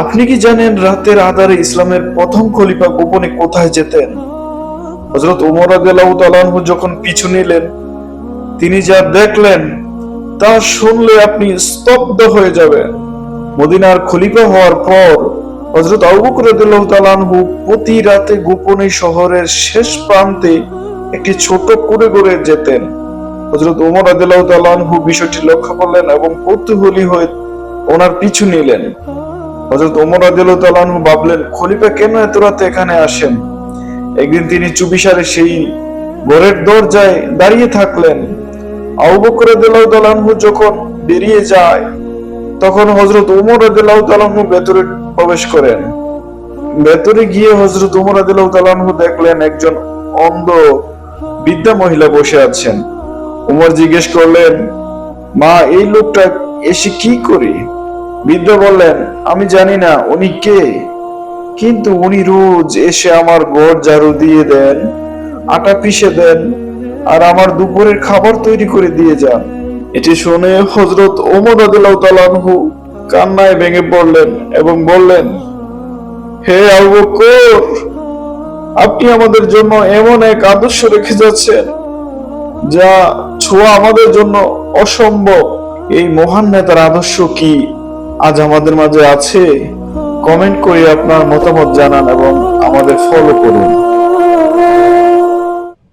আপনি কি জানেন রাতের আঁধারে ইসলামের প্রথম খলিফা গোপনে কোথায় যেতেন? হযরত ওমর রাদিয়াল্লাহু তাআলা আনহু যখন পিছু নিলেন, তিনি যা দেখলেন তা শুনলে আপনি স্তব্ধ হয়ে যাবেন। মদিনার খলিফা হওয়ার পর হযরত আবু বকর রাদিয়াল্লাহু তাআলা আনহু প্রতি রাতে গোপনে শহরের শেষ প্রান্তে একটি ছোট কুঁড়ে ঘরে যেতেন। হযরত ওমর রাদিয়াল্লাহু তাআলা আনহু বিষয়টি লক্ষ্য করলেন এবং কৌতূহলী হয়ে ওনার পিছু নিলেন। হযরত ওমর রাদিয়াল্লাহু তাআলা আনহু ভাবলেন, খলিফা কেন এত রাতে এখানে আসেন? একদিন তিনি চুপিসারে সেই ঘরের দরজায় দাঁড়িয়ে থাকলেন। আবু বকর রাদিয়াল্লাহু তাআলা আনহু যখন বেরিয়ে যায়, তখন হযরত ওমর রাদিয়াল্লাহু তাআলা আনহু ভেতরে প্রবেশ করেন। ভেতরে গিয়ে হযরত ওমর রাদিয়াল্লাহু তাআলা আনহু দেখলেন একজন অন্ধ বৃদ্ধা মহিলা বসে আছেন। ওমর জিজ্ঞেস করলেন, মা, এই লোকটা এসে কি করে? বৃদ্ধা বললেন, আমি জানি না উনি কে, কিন্তু উনি রোজ এসে আমার ঘর ঝাড়ু দিয়ে দেন, আটা পিষে দেন, আর আমার দুপুরের খাবার তৈরি করে দিয়ে যান। এটি শুনে হযরত ওমর রাদিয়াল্লাহু তাআলা আনহু কান্নায় ভেঙে পড়লেন এবং বললেন, হে আবু বকর, আপনি আমাদের জন্য এমন এক আদর্শ রেখে যাচ্ছেন যা ছোঁয়া আমাদের জন্য অসম্ভব। এই মহান নেতার আদর্শ কি আজ আমাদের মাঝে আছে? কমেন্ট করে আপনার মতামত জানান এবং আমাদের ফলো করুন।